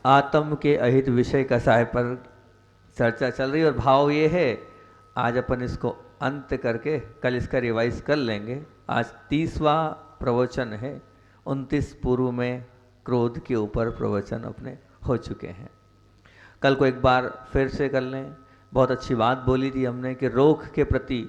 आत्म के अहित विषय कसाय पर चर्चा चल रही है और भाव ये है, आज अपन इसको अंत करके कल इसका रिवाइज कर लेंगे। आज 30वां प्रवचन है, 29 पूर्व में क्रोध के ऊपर प्रवचन अपने हो चुके हैं। कल को एक बार फिर से कर लें। बहुत अच्छी बात बोली थी हमने कि रोग के प्रति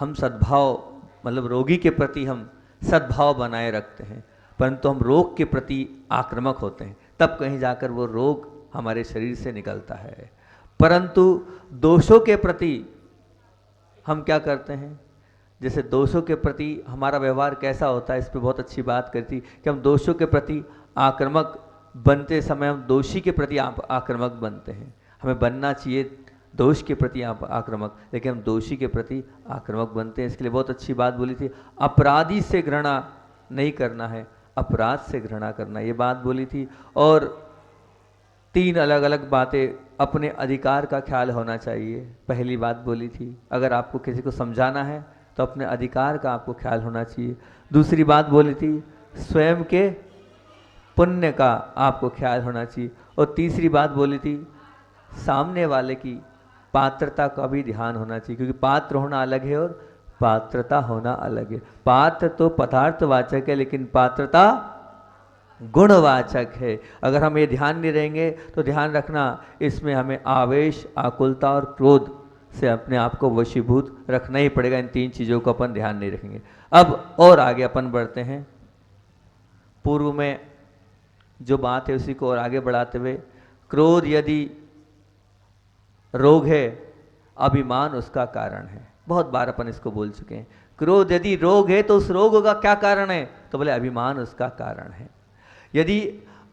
हम सद्भाव, मतलब रोगी के प्रति हम सद्भाव बनाए रखते हैं, परंतु हम रोग के प्रति आक्रामक होते हैं, तब कहीं जाकर वो रोग हमारे शरीर से निकलता है। परंतु दोषों के प्रति हम क्या करते हैं, जैसे दोषों के प्रति हमारा व्यवहार कैसा होता है, इस पर बहुत अच्छी बात करती कि हम दोषों के प्रति आक्रामक बनते समय हम दोषी के प्रति आक्रामक बनते हैं। हमें बनना चाहिए दोष के प्रति आक्रामक, लेकिन हम दोषी के प्रति आक्रामक बनते हैं। इसके लिए बहुत अच्छी बात बोली थी, अपराधी से घृणा नहीं करना है, अपराध से घृणा करना, ये बात बोली थी। और 3 अलग अलग बातें, अपने अधिकार का ख्याल होना चाहिए, पहली बात बोली थी। अगर आपको किसी को समझाना है तो अपने अधिकार का आपको ख्याल होना चाहिए। दूसरी बात बोली थी, स्वयं के पुण्य का आपको ख्याल होना चाहिए। और तीसरी बात बोली थी, सामने वाले की पात्रता का भी ध्यान होना चाहिए, क्योंकि पात्र होना अलग है और पात्रता होना अलग है। पात्र तो पदार्थवाचक है, लेकिन पात्रता गुणवाचक है। अगर हम ये ध्यान नहीं रहेंगे तो ध्यान रखना, इसमें हमें आवेश, आकुलता और क्रोध से अपने आप को वशीभूत रखना ही पड़ेगा। इन 3 चीज़ों को अपन ध्यान नहीं रखेंगे। अब और आगे अपन बढ़ते हैं। पूर्व में जो बात है उसी को और आगे बढ़ाते हुए, क्रोध यदि रोग है, अभिमान उसका कारण है। बहुत बार अपन इसको बोल चुके हैं। क्रोध यदि रोग है तो उस रोग का क्या कारण है, तो बोले अभिमान उसका कारण है। यदि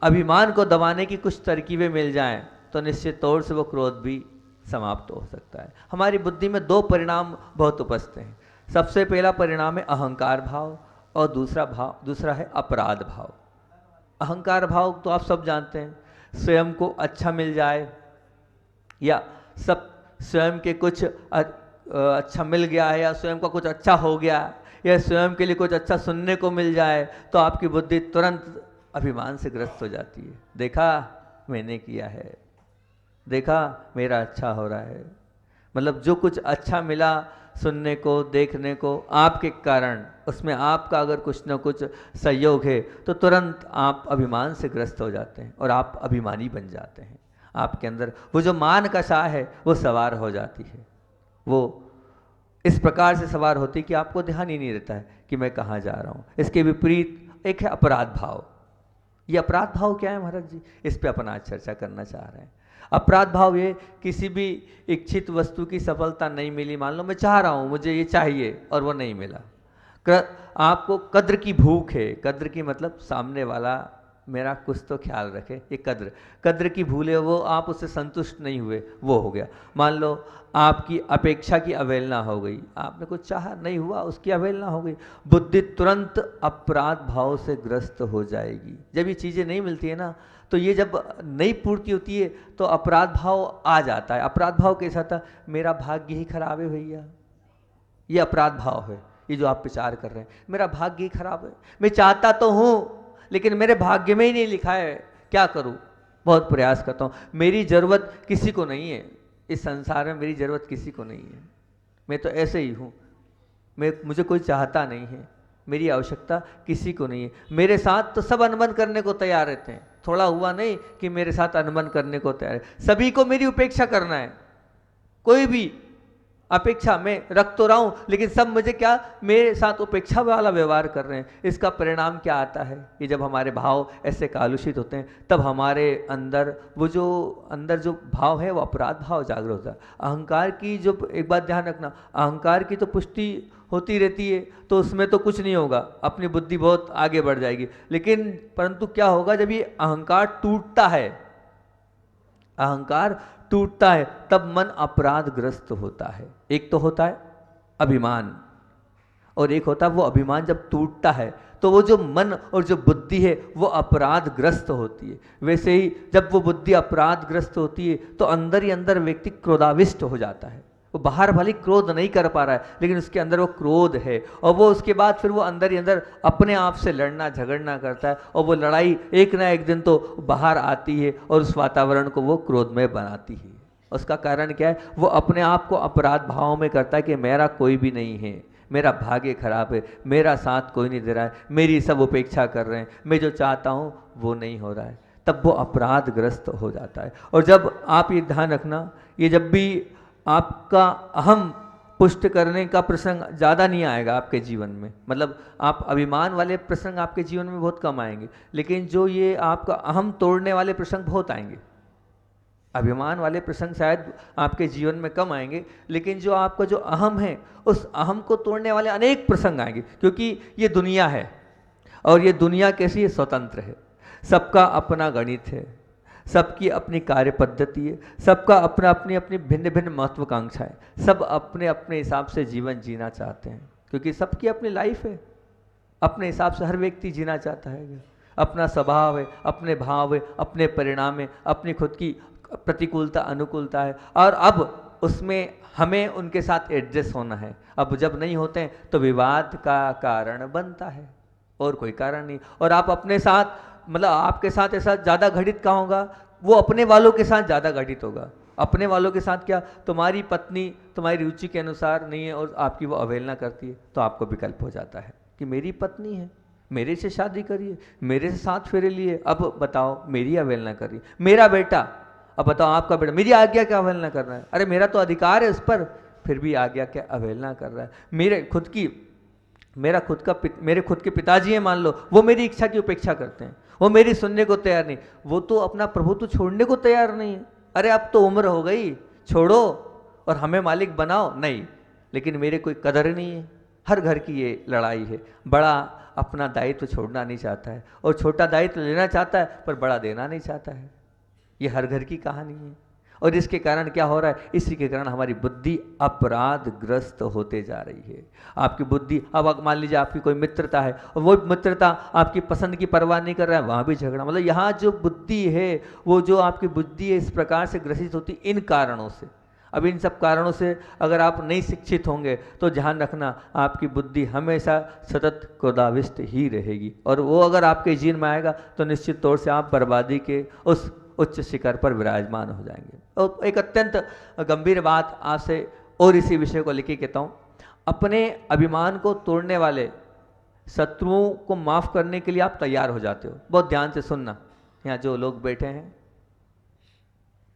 अभिमान को दबाने की कुछ तरकीबें मिल जाएं तो निश्चित तौर से वो क्रोध भी समाप्त हो सकता है। हमारी बुद्धि में 2 परिणाम बहुत उपस्थित हैं। सबसे पहला परिणाम है अहंकार भाव और दूसरा है अपराध भाव। अहंकार भाव तो आप सब जानते हैं, स्वयं को अच्छा मिल जाए या सब स्वयं के कुछ अच्छा मिल गया है, या स्वयं का कुछ अच्छा हो गया, या स्वयं के लिए कुछ अच्छा सुनने को मिल जाए, तो आपकी बुद्धि तुरंत अभिमान से ग्रस्त हो जाती है। देखा मैंने किया है, देखा मेरा अच्छा हो रहा है। मतलब जो कुछ अच्छा मिला सुनने को, देखने को, आपके कारण, उसमें आपका अगर कुछ न कुछ सहयोग है तो तुरंत आप अभिमान से ग्रस्त हो जाते हैं और आप अभिमानी बन जाते हैं। आपके अंदर वो जो मान का शाह है वो सवार हो जाती है। वो इस प्रकार से सवार होती कि आपको ध्यान ही नहीं रहता है कि मैं कहाँ जा रहा हूँ। इसके विपरीत एक है अपराध भाव। ये अपराध भाव क्या है महाराज जी, इस पे अपन आज चर्चा करना चाह रहे हैं। अपराध भाव ये, किसी भी इच्छित वस्तु की सफलता नहीं मिली, मान लो मैं चाह रहा हूँ मुझे ये चाहिए और वो नहीं मिला, आपको कद्र की भूख है। कद्र की मतलब सामने वाला मेरा कुछ तो ख्याल रखे, ये कद्र की भूल है, वो आप उससे संतुष्ट नहीं हुए, वो हो गया। मान लो आपकी अपेक्षा की अवहेलना हो गई, आपने कुछ चाहा नहीं हुआ, उसकी अवहेलना हो गई, बुद्धि तुरंत अपराध भाव से ग्रस्त हो जाएगी। जब ये चीज़ें नहीं मिलती है ना, तो ये जब नहीं पूर्ति होती है तो अपराध भाव आ जाता है। अपराध भाव कैसा था, मेरा भाग्य ही खराब है भैया, ये अपराध भाव है। ये जो आप विचार कर रहे हैं, मेरा भाग्य ही खराब है, मैं चाहता तो हूँ लेकिन मेरे भाग्य में ही नहीं लिखा है, क्या करूँ, बहुत प्रयास करता हूँ, मेरी ज़रूरत किसी को नहीं है, इस संसार में मेरी ज़रूरत किसी को नहीं है, मैं तो ऐसे ही हूँ, मुझे कोई चाहता नहीं है, मेरी आवश्यकता किसी को नहीं है। मेरे साथ तो सब अनबन करने को तैयार रहते हैं, थोड़ा हुआ नहीं कि मेरे साथ अनबन करने को तैयार है, सभी को मेरी उपेक्षा करना है। कोई भी अपेक्षा में रख तो रहा हूं, लेकिन सब मुझे क्या, मेरे साथ उपेक्षा वाला व्यवहार कर रहे हैं। इसका परिणाम क्या आता है कि जब हमारे भाव ऐसे कालुषित होते हैं, तब हमारे अंदर वो जो अंदर जो भाव है वो अपराध भाव जागृत होता है। अहंकार की जो, एक बात ध्यान रखना, अहंकार की तो पुष्टि होती रहती है तो उसमें तो कुछ नहीं होगा, अपनी बुद्धि बहुत आगे बढ़ जाएगी। लेकिन परंतु क्या होगा, जब ये अहंकार टूटता है, अहंकार टूटता है, तब मन अपराधग्रस्त होता है। एक तो होता है अभिमान, और एक होता है वो अभिमान जब टूटता है तो वो जो मन और जो बुद्धि है वो अपराधग्रस्त होती है। वैसे ही जब वो बुद्धि अपराधग्रस्त होती है तो अंदर ही अंदर व्यक्ति क्रोधाविष्ट हो जाता है, वो बाहर भले क्रोध नहीं कर पा रहा है, लेकिन उसके अंदर वो क्रोध है, और वो उसके बाद फिर वो अंदर ही अंदर अपने आप से लड़ना झगड़ना करता है, और वो लड़ाई एक ना एक दिन तो बाहर आती है और उस वातावरण को वो क्रोधमय बनाती है। उसका कारण क्या है? वो अपने आप को अपराध भाव में करता है कि मेरा कोई भी नहीं है, मेरा भाग्य खराब है, मेरा साथ कोई नहीं दे रहा है, मेरी सब उपेक्षा कर रहे हैं, मैं जो चाहता हूँ वो नहीं हो रहा है, तब वो अपराधग्रस्त हो जाता है। और जब आप ये ध्यान रखना, ये जब भी आपका अहम पुष्ट करने का प्रसंग ज़्यादा नहीं आएगा आपके जीवन में, मतलब आप अभिमान वाले प्रसंग आपके जीवन में बहुत कम आएंगे, लेकिन जो ये आपका अहम तोड़ने वाले प्रसंग बहुत आएंगे। अभिमान वाले प्रसंग शायद आपके जीवन में कम आएंगे, लेकिन जो आपका जो अहम है उस अहम को तोड़ने वाले अनेक प्रसंग आएंगे, क्योंकि ये दुनिया है और ये दुनिया कैसी है? स्वतंत्र है, सबका अपना गणित है, सबकी अपनी कार्य पद्धति है, सबका अपना अपनी अपनी भिन्न भिन्न महत्वाकांक्षाएं, सब अपने अपने हिसाब से जीवन जीना चाहते हैं, क्योंकि सबकी अपनी लाइफ है, अपने हिसाब से हर व्यक्ति जीना चाहता है, अपना स्वभाव है, अपने भाव है, अपने परिणाम है, अपनी खुद की प्रतिकूलता अनुकूलता है, और अब उसमें हमें उनके साथ एडजस्ट होना है। अब जब नहीं होते हैं तो विवाद का कारण बनता है, और कोई कारण नहीं। और आप अपने साथ, मतलब आपके साथ ऐसा ज़्यादा घटित कहाँ होगा? वो अपने वालों के साथ ज़्यादा घटित होगा। अपने वालों के साथ क्या? तुम्हारी पत्नी तुम्हारी रुचि के अनुसार नहीं है और आपकी वो अवहेलना करती है, तो आपको विकल्प हो जाता है कि मेरी पत्नी है, मेरे से शादी करिए, मेरे से साथ फेरे लिए, अब बताओ मेरी अवहेलना करिए। मेरा बेटा, अब बताओ आपका बेटा, मेरी आज्ञा क्या अवहेलना कर रहा है? अरे मेरा तो अधिकार है उस पर, फिर भी आज्ञा क्या अवहेलना कर रहा है। मेरे खुद के पिताजी हैं मान लो, वो मेरी इच्छा की उपेक्षा करते हैं, वो मेरी सुनने को तैयार नहीं, वो तो अपना प्रभुत्व छोड़ने को तैयार नहीं है। अरे अब तो उम्र हो गई, छोड़ो और हमें मालिक बनाओ, नहीं, लेकिन मेरे कोई कदर नहीं है। हर घर की ये लड़ाई है, बड़ा अपना दायित्व छोड़ना नहीं चाहता है और छोटा दायित्व लेना चाहता है पर बड़ा देना नहीं चाहता है। ये हर घर की कहानी है। और इसके कारण क्या हो रहा है? इसी के कारण हमारी बुद्धि अपराधग्रस्त होते जा रही है। आपकी बुद्धि, अब मान लीजिए आपकी कोई मित्रता है और वो मित्रता आपकी पसंद की परवाह नहीं कर रहा है, वहाँ भी झगड़ा। मतलब यहाँ जो बुद्धि है, वो जो आपकी बुद्धि है, इस प्रकार से ग्रसित होती इन कारणों से। अब इन सब कारणों से अगर आप नहीं शिक्षित होंगे तो ध्यान रखना, आपकी बुद्धि हमेशा सतत क्रोधाविष्ट ही रहेगी, और वो अगर आपके जीवन में आएगा तो निश्चित तौर से आप बर्बादी के उस उच्च शिखर पर विराजमान हो जाएंगे। और एक अत्यंत गंभीर बात आपसे और इसी विषय को लेके कहता हूँ, अपने अभिमान को तोड़ने वाले शत्रुओं को माफ़ करने के लिए आप तैयार हो जाते हो। बहुत ध्यान से सुनना, यहाँ जो लोग बैठे हैं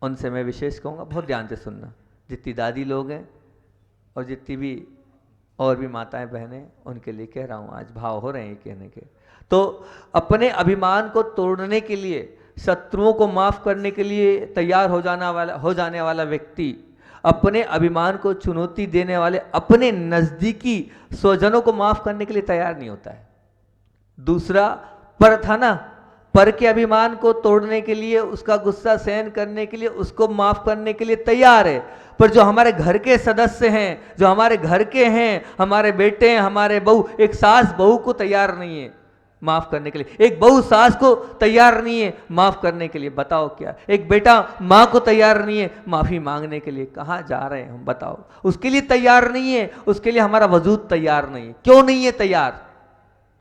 उनसे मैं विशेष कहूँगा, बहुत ध्यान से सुनना। जितनी दादी लोग हैं और जितनी भी और भी माताएं बहनें, उनके लिए कह रहा हूँ, आज भाव हो रहे हैं कहने के। तो अपने अभिमान को तोड़ने के लिए, शत्रुओं को माफ करने के लिए तैयार हो जाने वाला व्यक्ति, अपने अभिमान को चुनौती देने वाले अपने नजदीकी स्वजनों को माफ करने के लिए तैयार नहीं होता है। दूसरा पर था ना, पर के अभिमान को तोड़ने के लिए, उसका गुस्सा सहन करने के लिए, उसको माफ करने के लिए तैयार है, पर जो हमारे घर के सदस्य हैं, जो हमारे घर के हैं, हमारे बेटे हैं, हमारे बहू, एक सास बहू को तैयार नहीं है माफ करने के लिए, एक बहू सास को तैयार नहीं है माफ करने के लिए। बताओ क्या? एक बेटा माँ को तैयार नहीं है माफी मांगने के लिए। कहाँ जा रहे हैं हम? बताओ। उसके लिए तैयार नहीं है, उसके लिए हमारा वजूद तैयार नहीं है। क्यों नहीं है तैयार?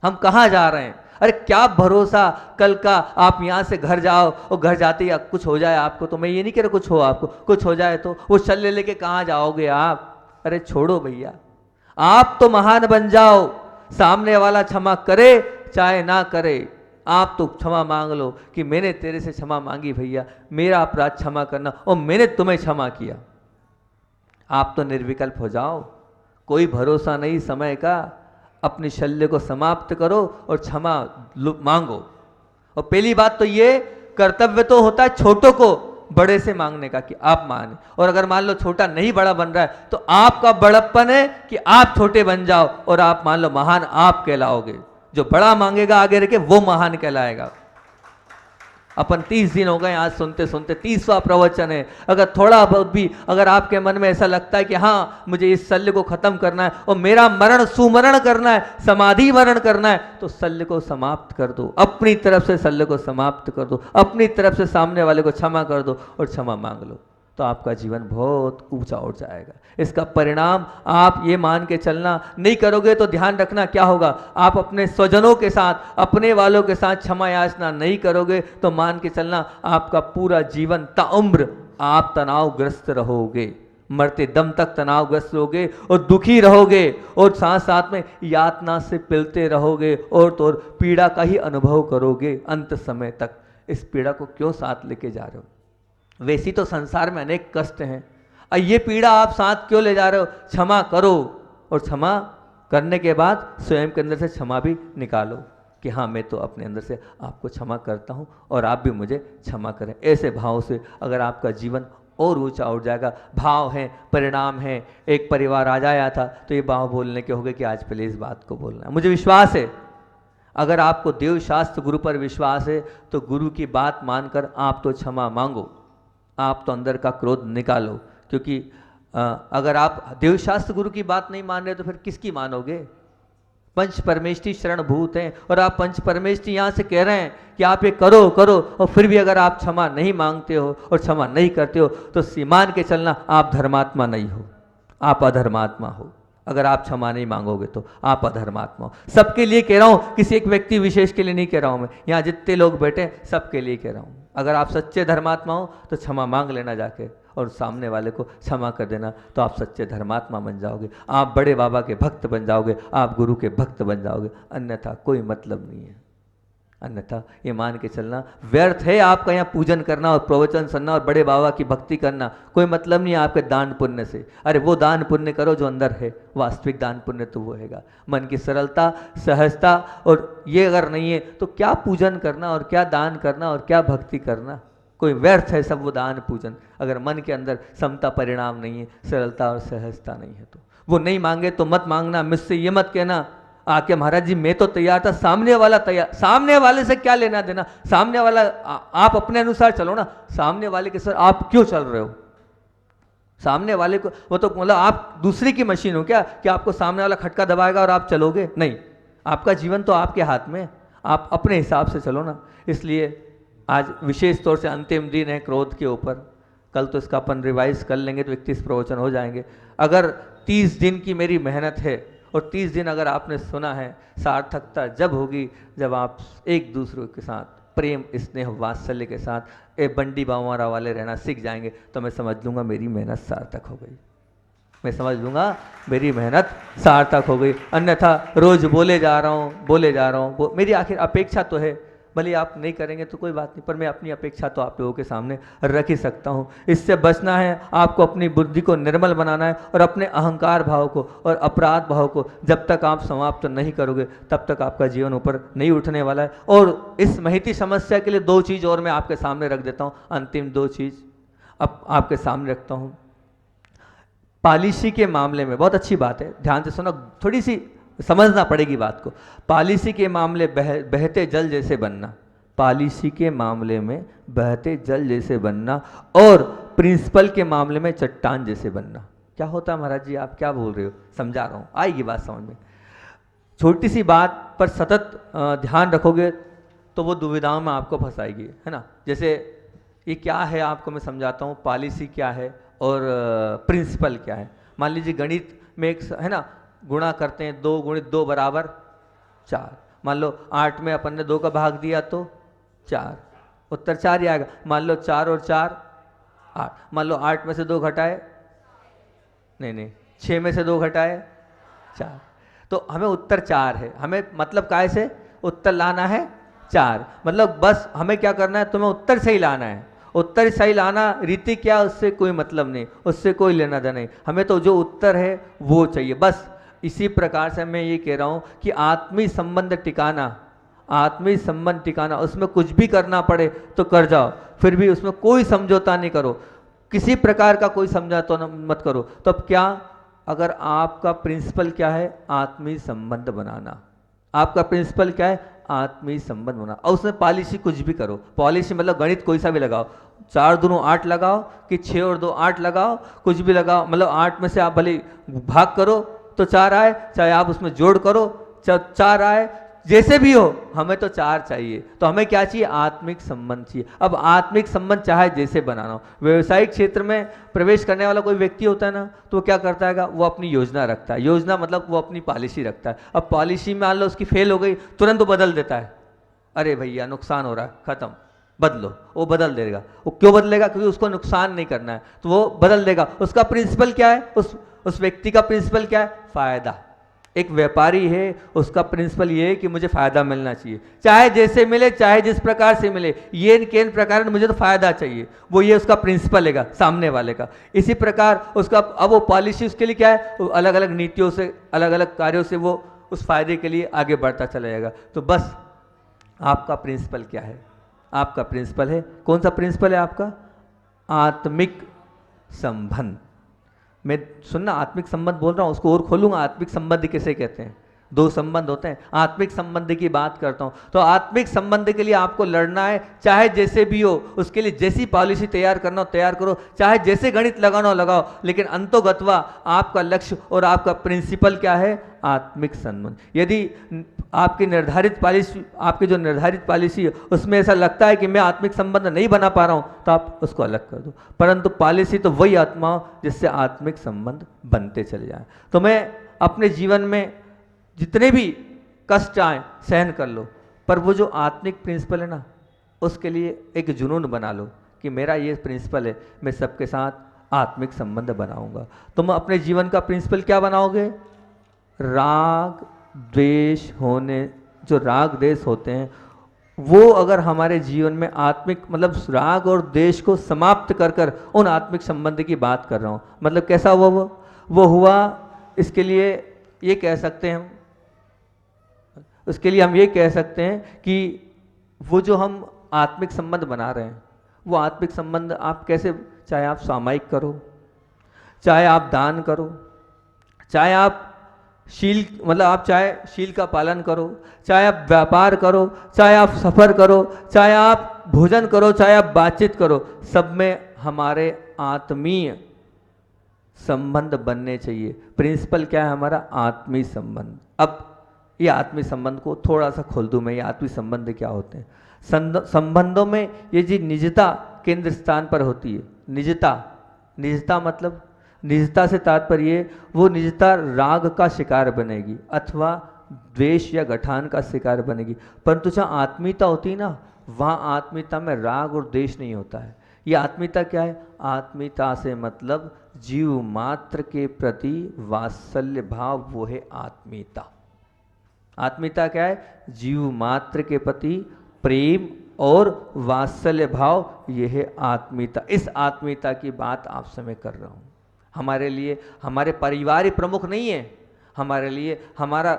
हम कहाँ जा रहे हैं? अरे क्या भरोसा कल का आप यहाँ से घर जाओ और घर जाते ही कुछ हो जाए आपको, तो मैं ये नहीं कह रहा कुछ हो, आपको कुछ हो जाए तो वो शल्य लेके कहाँ जाओगे आप? अरे छोड़ो भैया, आप तो महान बन जाओ, सामने वाला क्षमा करे चाहे ना करे, आप तो क्षमा मांग लो कि मैंने तेरे से क्षमा मांगी भैया, मेरा अपराध क्षमा करना, और मैंने तुम्हें क्षमा किया। आप तो निर्विकल्प हो जाओ, कोई भरोसा नहीं समय का। अपनी शल्य को समाप्त करो और क्षमा मांगो। और पहली बात तो ये, कर्तव्य तो होता है छोटों को बड़े से मांगने का कि आप माने, और अगर मान लो छोटा नहीं बड़ा बन रहा है तो आपका बड़प्पन है कि आप छोटे बन जाओ और आप मान लो महान आप कहलाओगे। जो बड़ा मांगेगा आगे रखे वो महान कहलाएगा। अपन 30 दिन हो गए आज सुनते सुनते, 30वां प्रवचन है। अगर थोड़ा बहुत भी अगर आपके मन में ऐसा लगता है कि हाँ मुझे इस शल्य को खत्म करना है और मेरा मरण सुमरण करना है, समाधि मरण करना है, तो शल्य को समाप्त कर दो, अपनी तरफ से शल्य को समाप्त कर दो, अपनी तरफ से सामने वाले को क्षमा कर दो और क्षमा मांग लो। तो आपका जीवन बहुत ऊंचा उठ जाएगा। इसका परिणाम आप ये मान के चलना, नहीं करोगे तो ध्यान रखना क्या होगा, आप अपने स्वजनों के साथ, अपने वालों के साथ क्षमा याचना नहीं करोगे तो मान के चलना आपका पूरा जीवन ताउम्र आप तनावग्रस्त रहोगे, मरते दम तक तनावग्रस्त रहोगे और दुखी रहोगे और साथ साथ में यातना से पिलते रहोगे और तो और पीड़ा का ही अनुभव करोगे अंत समय तक। इस पीड़ा को क्यों साथ लेके जा रहे हो? वैसी तो संसार में अनेक कष्ट हैं, ये पीड़ा आप साथ क्यों ले जा रहे हो? क्षमा करो और क्षमा करने के बाद स्वयं के अंदर से क्षमा भी निकालो कि हाँ मैं तो अपने अंदर से आपको क्षमा करता हूँ और आप भी मुझे क्षमा करें। ऐसे भाव से अगर आपका जीवन और ऊंचा उठ जाएगा। भाव है, परिणाम है। एक परिवार आज आया था तो ये भाव बोलने के हो गए कि आज पहले इस बात को बोलना है। मुझे विश्वास है अगर आपको देव शास्त्र गुरु पर विश्वास है तो गुरु की बात मानकर आप तो क्षमा मांगो, आप तो अंदर का क्रोध निकालो, क्योंकि अगर आप देव शास्त्र गुरु की बात नहीं मान रहे तो फिर किसकी मानोगे? पंच परमेष्ठी शरण भूत हैं और आप पंच परमेष्ठी यहाँ से कह रहे हैं कि आप ये करो करो और फिर भी अगर आप क्षमा नहीं मांगते हो और क्षमा नहीं करते हो तो मान के चलना आप धर्मात्मा नहीं हो, आप अधर्मात्मा हो। अगर आप क्षमा नहीं मांगोगे तो आप अधर्मात्मा हो। सबके लिए कह रहा हूँ, किसी एक व्यक्ति विशेष के लिए नहीं कह रहा हूँ मैं, यहाँ जितने लोग बैठे सबके लिए कह रहा हूँ। अगर आप सच्चे धर्मात्मा हो तो क्षमा मांग लेना जाके और सामने वाले को क्षमा कर देना, तो आप सच्चे धर्मात्मा बन जाओगे, आप बड़े बाबा के भक्त बन जाओगे, आप गुरु के भक्त बन जाओगे। अन्यथा कोई मतलब नहीं है। अन्यथा ये मान के चलना व्यर्थ है आपका यहाँ पूजन करना और प्रवचन सुनना और बड़े बाबा की भक्ति करना, कोई मतलब नहीं है आपके दान पुण्य से। अरे वो दान पुण्य करो जो अंदर है, वास्तविक दान पुण्य तो वो हैगा। मन की सरलता, सहजता, और ये अगर नहीं है तो क्या पूजन करना और क्या दान करना और क्या भक्ति करना, कोई व्यर्थ है सब वो दान पूजन। अगर मन के अंदर समता परिणाम नहीं है, सरलता और सहजता नहीं है तो वो नहीं मांगे तो मत मांगना। मुझसे ये मत कहना आके महाराज जी मैं तो तैयार था, सामने वाला तैयार। सामने वाले से क्या लेना देना? सामने वाला आप अपने अनुसार चलो ना, सामने वाले के साथ आप क्यों चल रहे हो? सामने वाले को वो तो मतलब आप दूसरे की मशीन हो क्या कि आपको सामने वाला खटका दबाएगा और आप चलोगे? नहीं, आपका जीवन तो आपके हाथ में, आप अपने हिसाब से चलो ना। इसलिए आज विशेष तौर से अंतिम दिन है क्रोध के ऊपर, कल तो इसका अपन रिवाइज कर लेंगे तो 31 प्रवचन हो जाएंगे। अगर 30 दिन की मेरी मेहनत है और 30 दिन अगर आपने सुना है, सार्थकता जब होगी जब आप एक दूसरे के साथ प्रेम, स्नेह, वात्सल्य के साथ बंडी बावरा वाले रहना सीख जाएंगे, तो मैं समझ लूँगा मेरी मेहनत सार्थक हो गई, मैं समझ लूँगा मेरी मेहनत सार्थक हो गई। अन्यथा रोज बोले जा रहा हूँ, मेरी आखिर अपेक्षा तो है, भले आप नहीं करेंगे तो कोई बात नहीं, पर मैं अपनी अपेक्षा तो आप लोगों के सामने रख ही सकता हूँ। इससे बचना है, आपको अपनी बुद्धि को निर्मल बनाना है और अपने अहंकार भाव को और अपराध भाव को जब तक आप समाप्त नहीं करोगे तब तक आपका जीवन ऊपर नहीं उठने वाला है। और इस महती समस्या के लिए 2 चीज़ और मैं आपके सामने रख देता हूँ, अंतिम 2 चीज़ अब आपके सामने रखता हूँ। पॉलिसी के मामले में बहुत अच्छी बात है, ध्यान से सुनो, थोड़ी सी समझना पड़ेगी बात को। पॉलिसी के मामले बहते जल जैसे बनना, पॉलिसी के मामले में बहते जल जैसे बनना और प्रिंसिपल के मामले में चट्टान जैसे बनना। क्या होता है महाराज जी, आप क्या बोल रहे हो? समझा रहा हूँ, आएगी बात समझ में। छोटी सी बात पर सतत ध्यान रखोगे तो वो दुविधाओं में आपको फंसाएगी, है ना। जैसे ये क्या है आपको मैं समझाता हूँ, पॉलिसी क्या है और प्रिंसिपल क्या है। मान लीजिए गणित में एक है ना, गुणा करते हैं, 2 गुणित 2 बराबर 4। मान लो 8 में अपन ने 2 का भाग दिया तो 4, उत्तर 4 ही आएगा। मान लो 4 और 4 8, मान लो 8 में से 2 घटाए, नहीं 6 में से 2 घटाए 4, तो हमें उत्तर 4 है। हमें मतलब काय से उत्तर लाना है 4, मतलब बस हमें क्या करना है, तुम्हें उत्तर सही लाना है। उत्तर सही लाना रीति क्या, उससे कोई मतलब नहीं, उससे कोई लेना देना नहीं, हमें तो जो उत्तर है वो चाहिए बस। इसी प्रकार से मैं ये कह रहा हूँ कि आत्मीय संबंध टिकाना, आत्मीय संबंध टिकाना, उसमें कुछ भी करना पड़े तो कर जाओ, फिर भी उसमें कोई समझौता नहीं करो, किसी प्रकार का कोई समझौता मत करो। तो अब क्या, अगर आपका प्रिंसिपल क्या है, आत्मीय संबंध बनाना, आपका प्रिंसिपल क्या है, आत्मीय संबंध बनाना, और उसमें पॉलिसी कुछ भी करो। पॉलिसी मतलब गणित कोई सा भी लगाओ, 4 दूनी 8 लगाओ कि 6 और 2 8 लगाओ, कुछ भी लगाओ, मतलब 8 में से आप भले भाग करो तो 4 आए, चाहे आप उसमें जोड़ करो 4 आए, जैसे भी हो हमें तो चार चाहिए। तो हमें क्या चाहिए? आत्मिक संबंध चाहिए। अब आत्मिक संबंध चाहे जैसे बनाना हो, व्यवसायिक क्षेत्र में प्रवेश करने वाला कोई व्यक्ति होता है ना, तो वो क्या करता है, वो अपनी योजना रखता है। योजना मतलब वो अपनी पॉलिसी रखता है। अब पॉलिसी मान लो उसकी फेल हो गई, तुरंत वो बदल देता है। अरे भैया नुकसान हो रहा है, खत्म, बदलो। वो बदल देगा। वो क्यों बदलेगा? क्योंकि उसको नुकसान नहीं करना है, तो वो बदल देगा। उसका प्रिंसिपल क्या है? उस व्यक्ति का प्रिंसिपल क्या है? फायदा। एक व्यापारी है, उसका प्रिंसिपल ये है कि मुझे फायदा मिलना चाहिए, चाहे जैसे मिले, चाहे जिस प्रकार से मिले, ये केन प्रकार मुझे तो फायदा चाहिए। वो ये उसका प्रिंसिपल है सामने वाले का। इसी प्रकार उसका अब वो पॉलिसी उसके लिए क्या है? वो अलग अलग नीतियों से, अलग अलग कार्यों से वो उस फायदे के लिए आगे बढ़ता चला जाएगा। तो बस आपका प्रिंसिपल क्या है? आपका प्रिंसिपल है, कौन सा प्रिंसिपल है आपका? आत्मिक संबंध। मैं सुनना, आत्मिक संबंध बोल रहा हूँ, उसको और खोलूंगा। आत्मिक संबंध किसे कहते हैं? दो संबंध होते हैं। आत्मिक संबंध की बात करता हूँ, तो आत्मिक संबंध के लिए आपको लड़ना है, चाहे जैसे भी हो। उसके लिए जैसी पॉलिसी तैयार करना हो तैयार करो, चाहे जैसे गणित लगाना हो लगाओ, लेकिन अंतोगत्वा आपका लक्ष्य और आपका प्रिंसिपल क्या है? आत्मिक संबंध। यदि आपकी निर्धारित पॉलिसी, आपकी जो निर्धारित पॉलिसी है उसमें ऐसा लगता है कि मैं आत्मिक संबंध नहीं बना पा रहा हूं, तो आप उसको अलग कर दो। परंतु पॉलिसी तो वही आत्मा जिससे आत्मिक संबंध बनते चले जाए। तो मैं अपने जीवन में जितने भी कष्ट आए सहन कर लो, पर वो जो आत्मिक प्रिंसिपल है ना, उसके लिए एक जुनून बना लो कि मेरा ये प्रिंसिपल है, मैं सबके साथ आत्मिक संबंध बनाऊंगा। तुम अपने जीवन का प्रिंसिपल क्या बनाओगे? राग द्वेष होने, जो राग द्वेष होते हैं वो अगर हमारे जीवन में आत्मिक, मतलब राग और द्वेष को समाप्त कर कर उन आत्मिक संबंध की बात कर रहा हूँ। मतलब कैसा हुआ? वो हुआ, इसके लिए ये कह सकते हैं, उसके लिए हम ये कह सकते हैं कि वो जो हम आत्मिक संबंध बना रहे हैं, वो आत्मिक संबंध आप कैसे, चाहे आप सामायिक करो, चाहे आप दान करो, चाहे आप शील, मतलब आप चाहे शील का पालन करो, चाहे आप व्यापार करो, चाहे आप सफ़र करो, चाहे आप भोजन करो, चाहे आप बातचीत करो, सब में हमारे आत्मीय संबंध बनने चाहिए। प्रिंसिपल क्या है हमारा? आत्मीय संबंध। अब ये आत्मीय संबंध को थोड़ा सा खोल दूँ मैं, ये आत्मीय संबंध क्या होते हैं? संबंधों में ये जी निजता केंद्र स्थान पर होती है। निजता, निजता मतलब, निजता से तात्पर्य वो निजता राग का शिकार बनेगी अथवा द्वेष या गठान का शिकार बनेगी। परंतु जहाँ आत्मीयता होती है ना, वहाँ आत्मीयता में राग और द्वेष नहीं होता है। ये आत्मीयता क्या है? आत्मीयता से मतलब जीव मात्र के प्रति वात्सल्य भाव, वो है आत्मीयता। आत्मीयता क्या है? जीव मात्र के प्रति प्रेम और वात्सल्य भाव, ये है आत्मीयता। इस आत्मीयता की बात आपसे मैं कर रहा हूँ। हमारे लिए हमारे परिवार ही प्रमुख नहीं है, हमारे लिए हमारा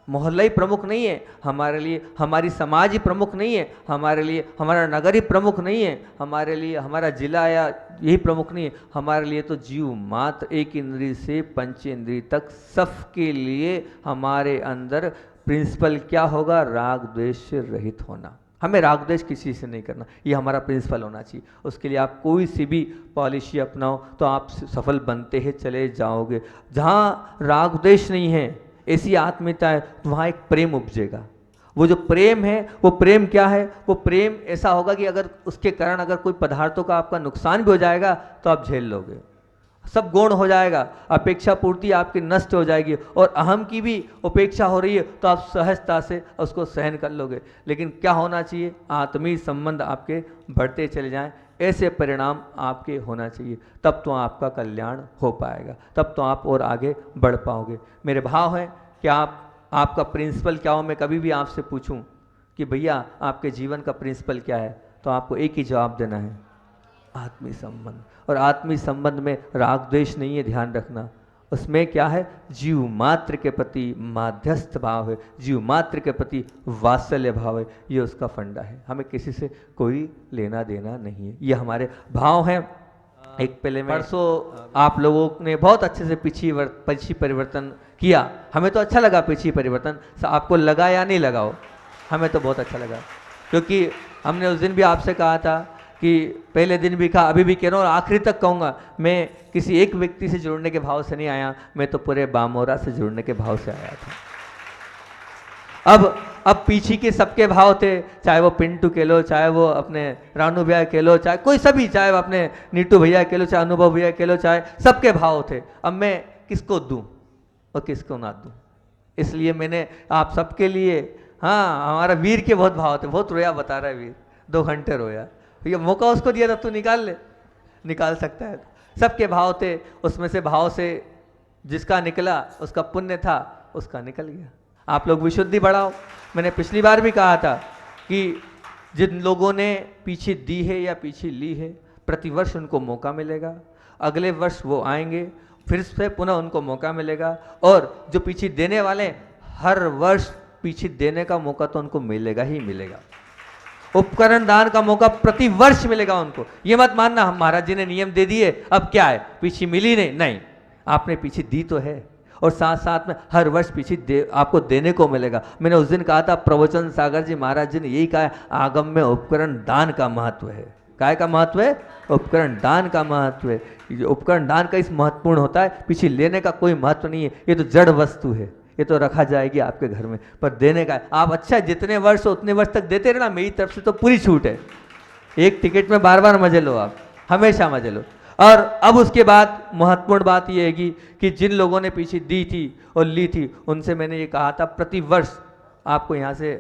मोहल्ला ही प्रमुख नहीं है, हमारे लिए हमारी समाज ही प्रमुख नहीं है, हमारे लिए हमारा नगर ही प्रमुख नहीं है, हमारे लिए हमारा जिला या यही प्रमुख नहीं है। हमारे लिए तो जीव मात्र, एक इंद्रिय से पंचेंद्रिय तक, सबके लिए हमारे अंदर प्रिंसिपल क्या होगा? राग द्वेष से रहित होना। हमें राग द्वेष किसी से नहीं करना, ये हमारा प्रिंसिपल होना चाहिए। उसके लिए आप कोई सी भी पॉलिसी अपनाओ तो आप सफल बनते ही चले जाओगे। जहाँ राग द्वेष नहीं है, ऐसी आत्मीयता है, तो वहाँ एक प्रेम उपजेगा। वो जो प्रेम है, वो प्रेम क्या है? वो प्रेम ऐसा होगा कि अगर उसके कारण अगर कोई पदार्थों का आपका नुकसान भी हो जाएगा तो आप झेल लोगे, सब गौण हो जाएगा, अपेक्षा पूर्ति आपकी नष्ट हो जाएगी, और अहम की भी उपेक्षा हो रही है तो आप सहजता से उसको सहन कर लोगे। लेकिन क्या होना चाहिए? आत्मीय संबंध आपके बढ़ते चले जाएं, ऐसे परिणाम आपके होना चाहिए, तब तो आपका कल्याण हो पाएगा, तब तो आप और आगे बढ़ पाओगे। मेरे भाव हैं कि आपका प्रिंसिपल क्या हो। मैं कभी भी आपसे पूछूं कि भैया आपके जीवन का प्रिंसिपल क्या है, तो आपको एक ही जवाब देना है, आत्मीय संबंध। और आत्मीय संबंध में राग द्वेष नहीं है, ध्यान रखना। उसमें क्या है? जीव मात्र के प्रति माध्यस्थ भाव है, जीव मात्र के प्रति वात्सल्य भाव है, ये उसका फंडा है। हमें किसी से कोई लेना देना नहीं है, ये हमारे भाव हैं। एक पहले में परसों आप लोगों ने बहुत अच्छे से पिछी परिवर्तन किया, हमें तो अच्छा लगा पिछी परिवर्तन। आपको लगा या नहीं लगाओ, हमें तो बहुत अच्छा लगा, क्योंकि हमने उस दिन भी आपसे कहा था कि पहले दिन भी कहा, अभी भी कह रहा हूँ, आखिरी तक कहूँगा, मैं किसी एक व्यक्ति से जुड़ने के भाव से नहीं आया, मैं तो पूरे बामोरा से जुड़ने के भाव से आया था। अब अब पीछे के सबके भाव थे, चाहे वो पिंटू के लो, चाहे वो अपने रानू भैया के लो, चाहे कोई सभी, चाहे वो अपने नीटू भैया के लो, चाहे अनुभव भैया के लो, चाहे सबके भाव थे। अब मैं किसको दूं और किसको ना दूं, इसलिए मैंने आप सबके लिए, हाँ हमारा वीर के बहुत भाव थे, बहुत रोया बता रहा है वीर, 2 घंटे रोया। ये मौका उसको दिया था, तू निकाल ले, निकाल सकता है। सबके भाव थे, उसमें से भाव से जिसका निकला उसका पुण्य था, उसका निकल गया। आप लोग विशुद्धि बढ़ाओ। मैंने पिछली बार भी कहा था कि जिन लोगों ने पीछे दी है या पीछे ली है, प्रतिवर्ष उनको मौका मिलेगा, अगले वर्ष वो आएंगे, फिर से पुनः उनको मौका मिलेगा। और जो पीछे देने वाले, हर वर्ष पीछे देने का मौका तो उनको मिलेगा ही मिलेगा। उपकरण दान का मौका प्रति वर्ष मिलेगा उनको। ये मत मानना हम महाराज जी ने नियम दे दिए अब क्या है, पीछे मिली नहीं, आपने पीछे दी तो है, और साथ साथ में हर वर्ष पीछे आपको देने को मिलेगा। मैंने उस दिन कहा था, प्रवचन सागर जी महाराज जी ने यही कहा है, आगम में उपकरण दान का महत्व है। काय का महत्व है? उपकरण दान का महत्व है। उपकरण दान का इस महत्वपूर्ण होता है, पीछे लेने का कोई महत्व नहीं है। ये तो जड़ वस्तु है, ये तो रखा जाएगी आपके घर में, पर देने का आप अच्छा जितने वर्ष हो उतने वर्ष तक देते रहना। मेरी तरफ से तो पूरी छूट है, एक टिकट में बार बार मजे लो, आप हमेशा मजे लो। और अब उसके बाद महत्वपूर्ण बात यह है कि जिन लोगों ने पीछे दी थी और ली थी, उनसे मैंने ये कहा था, प्रति वर्ष आपको यहाँ से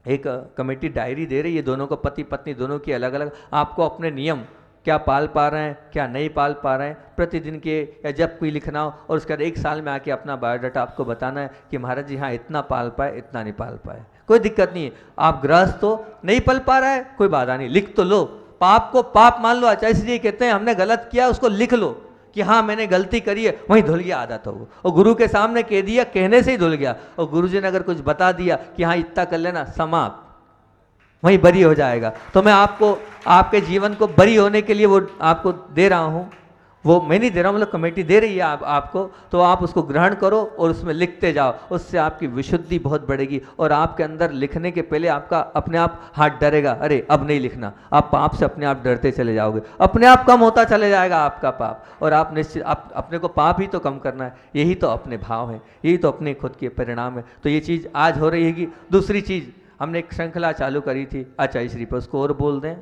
एक कमेटी डायरी दे रही है, दोनों को, पति पत्नी दोनों की अलग अलग, आपको अपने नियम क्या पाल पा रहे हैं, क्या नहीं पाल पा रहे हैं, प्रतिदिन के या जब कोई लिखना हो, और उसके बाद 1 साल में आके अपना बायोडाटा आपको बताना है कि महाराज जी हाँ इतना पाल पाए, इतना नहीं पाल पाए। कोई दिक्कत नहीं है, आप गृहस्थ हो, नहीं पल पा रहा है, कोई बाधा नहीं, लिख तो लो। पाप को पाप मान लो, आचार्य जी कहते हैं हमने गलत किया, उसको लिख लो कि हाँ मैंने गलती करी है, वहीं धुल गया आधा तो वो, और गुरु के सामने कह दिया, कहने से ही धुल गया। और गुरु जी ने अगर कुछ बता दिया कि हाँ इतना कर लेना, समाप्त, वहीं बरी हो जाएगा। तो मैं आपको आपके जीवन को बरी होने के लिए वो आपको दे रहा हूँ, वो मैं नहीं दे रहा हूँ, मतलब कमेटी दे रही है आपको, तो आप उसको ग्रहण करो और उसमें लिखते जाओ, उससे आपकी विशुद्धि बहुत बढ़ेगी। और आपके अंदर लिखने के पहले आपका अपने आप हाथ डरेगा, अरे अब नहीं लिखना, आप पाप से अपने आप डरते चले जाओगे, अपने आप कम होता चले जाएगा आपका पाप, और आप निश्चित आप अपने को पाप ही तो कम करना है, यही तो अपने भाव है, यही तो अपने खुद के परिणाम है। तो ये चीज़ आज हो रही है। दूसरी चीज़, हमने एक श्रृंखला चालू करी थी आचार्य श्री पर, उसको और बोल दें,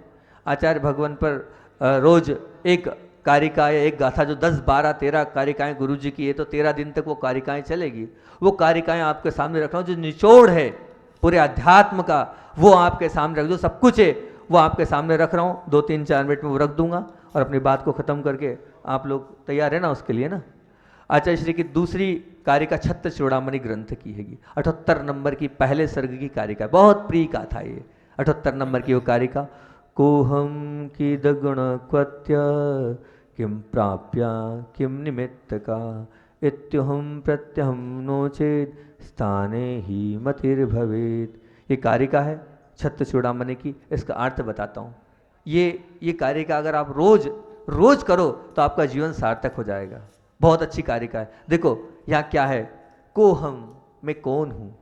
आचार्य भगवान पर रोज एक कारिका या एक गाथा, जो 10, 12, 13 कारिकाएँ गुरु जी की है, तो 13 दिन तक वो कारिकाएँ चलेगी। वो कारिकाएँ आपके सामने रख रहा हूँ, जो निचोड़ है पूरे अध्यात्म का, वो आपके सामने रख, जो सब कुछ है वो आपके सामने रख रहा हूँ। 2, 3, 4 मिनट में वो रख दूंगा और अपनी बात को ख़त्म करके आप लोग तैयार है ना उसके लिए ना। आचार्य श्री की दूसरी कारिका छत्र चूड़ामणि ग्रंथ की हैगी, 78 नंबर की पहले सर्ग की कारिका, बहुत प्रिय गाथा ये 78 नंबर की वो कारिका। कोहम की दगुण क्वत्य किम प्राप्य किम निमित्त का इत्युहम प्रत्यहम नोचेद स्थाने ही मतिर्भवेत। ये कारिका है छत्र चूड़ामणि की, इसका अर्थ बताता हूँ। ये कारिका अगर आप रोज करो तो आपका जीवन सार्थक हो जाएगा। बहुत अच्छी कारिका है। देखो यहाँ क्या है, को हम, मैं कौन हूँ,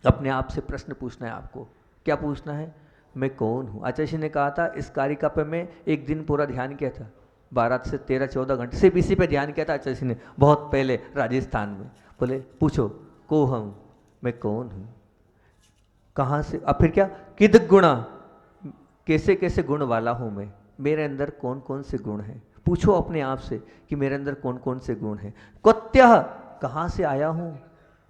अपने आप से प्रश्न पूछना है आपको। क्या पूछना है? मैं कौन हूँ। आचार्य जी ने कहा था, इस कारिका पे मैं एक दिन पूरा ध्यान किया था, 12 से 13, 14 घंटे सिर्फ इसी पे ध्यान किया था आचार्य जी ने, बहुत पहले राजस्थान में। बोले पूछो को हम, मैं कौन हूँ, कहाँ से, अब फिर क्या, किद गुणा, कैसे कैसे गुण वाला हूँ मैं, मेरे अंदर कौन कौन से गुण हैं। पूछो अपने आप से कि मेरे अंदर कौन कौन से गुण हैं। क्वत्यः, कहाँ से आया हूँ,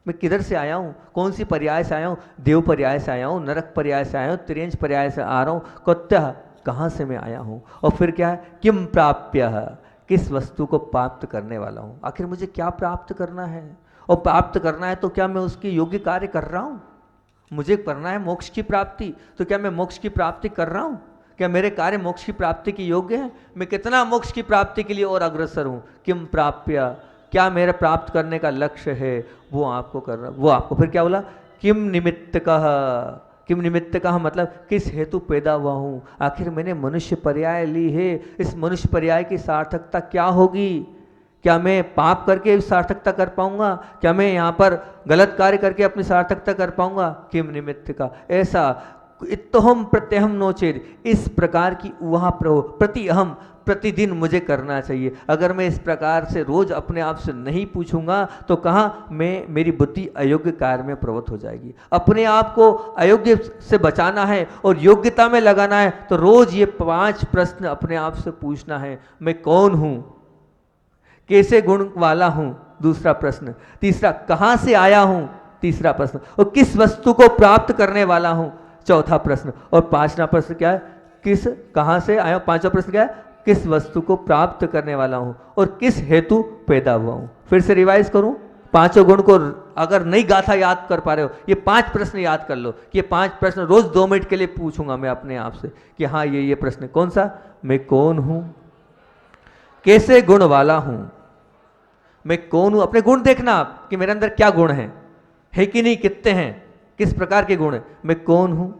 मैं किधर से आया हूँ, कौन सी पर्याय से आया हूँ, देव पर्याय से आया हूँ, नरक पर्याय से आया हूँ, त्रियंश पर्याय से आ रहा हूँ। क्वत्यः, कहाँ से मैं आया हूँ। और फिर क्या है, किम प्राप्य, किस वस्तु को प्राप्त करने वाला हूँ। आखिर मुझे क्या प्राप्त करना है, और प्राप्त करना है तो क्या मैं उसके योग्य कार्य कर रहा हूँ। मुझे करना है मोक्ष की प्राप्ति, तो क्या मैं मोक्ष की प्राप्ति कर रहा हूँ, क्या मेरे कार्य मोक्ष की प्राप्ति के योग्य हैं, मैं कितना मोक्ष की प्राप्ति के लिए और अग्रसर हूँ। किम प्राप्य, क्या मेरा प्राप्त करने का लक्ष्य है, वो आपको करना, वो आपको। फिर क्या बोला, किम निमित्त कह, किम निमित्त कह मतलब किस हेतु पैदा हुआ हूँ, आखिर मैंने मनुष्य पर्याय ली है, इस मनुष्य पर्याय की सार्थकता क्या होगी, क्या मैं पाप करके सार्थकता कर पाऊंगा, क्या मैं यहाँ पर गलत कार्य करके अपनी सार्थकता कर पाऊंगा। किम निमित्त का, ऐसा इत्तोहम प्रत्यहम नोचेद, इस प्रकार की वहाँ प्रति अहम प्रतिदिन मुझे करना चाहिए। अगर मैं इस प्रकार से रोज अपने आप से नहीं पूछूंगा तो कहाँ मैं, मेरी बुद्धि अयोग्य कार्य में प्रवृत्त हो जाएगी। अपने आप को अयोग्य से बचाना है और योग्यता में लगाना है तो रोज ये 5 प्रश्न अपने आप से पूछना है। मैं कौन हूँ, कैसे गुण वाला हूँ, दूसरा प्रश्न। तीसरा, कहाँ से आया हूँ, तीसरा प्रश्न। और किस वस्तु को प्राप्त करने वाला हूँ, चौथा प्रश्न। और पांचवा प्रश्न क्या है, किस, कहाँ से आया हूँ, पांचवा प्रश्न क्या है, किस वस्तु को प्राप्त करने वाला हूँ और किस हेतु पैदा हुआ हूँ। फिर से रिवाइज करूँ, 5 गुण को अगर नई गाथा याद कर पा रहे हो, ये 5 प्रश्न याद कर लो कि ये 5 प्रश्न रोज 2 मिनट के लिए पूछूंगा मैं अपने आप से कि हाँ ये प्रश्न। कौन सा, मैं कौन हूँ, कैसे गुण वाला हूँ, मैं कौन हूँ। अपने गुण देखना आप कि मेरे अंदर क्या गुण है कि नहीं, कितने हैं, किस प्रकार के गुण है। मैं कौन हूँ,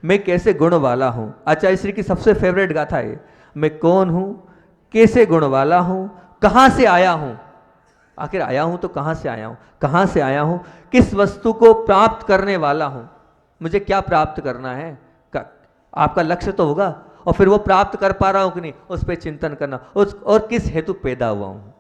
मैं कैसे गुण वाला हूँ। आचार्य श्री की सबसे फेवरेट गाथा है, मैं कौन हूँ, कैसे गुण वाला हूँ, कहाँ से आया हूँ। आखिर आया हूँ तो कहाँ से आया हूँ, कहाँ से आया हूँ, किस वस्तु को प्राप्त करने वाला हूँ। मुझे क्या प्राप्त करना है, आपका लक्ष्य तो होगा, और फिर वो प्राप्त कर पा रहा हूँ कि नहीं, उस पर चिंतन करना। और किस हेतु पैदा हुआ हूँ,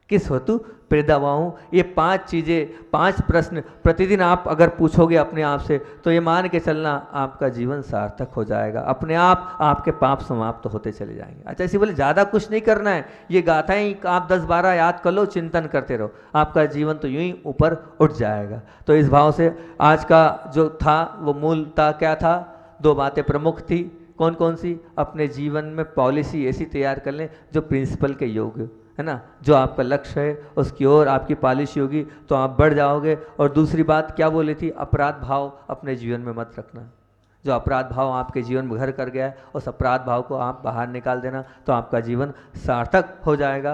किस हेतु पैदा हुआ हूँ। ये 5 चीज़ें, 5 प्रश्न प्रतिदिन आप अगर पूछोगे अपने आप से तो ये मान के चलना आपका जीवन सार्थक हो जाएगा। अपने आप आपके पाप समाप्त होते चले जाएंगे। अच्छा, इसी बोले ज़्यादा कुछ नहीं करना है, ये गाथाएं आप 10-12 याद कर लो, चिंतन करते रहो, आपका जीवन तो यूं ही ऊपर उठ जाएगा। तो इस भाव से आज का जो था वो मूलतः क्या था, 2 बातें प्रमुख थी। कौन कौन सी, अपने जीवन में पॉलिसी ऐसी तैयार कर लें जो प्रिंसिपल के योग्य है ना, जो आपका लक्ष्य है उसकी ओर आपकी पॉलिसी होगी तो आप बढ़ जाओगे। और दूसरी बात क्या बोली थी, अपराध भाव अपने जीवन में मत रखना। जो अपराध भाव आपके जीवन में घर कर गया है उस अपराध भाव को आप बाहर निकाल देना तो आपका जीवन सार्थक हो जाएगा।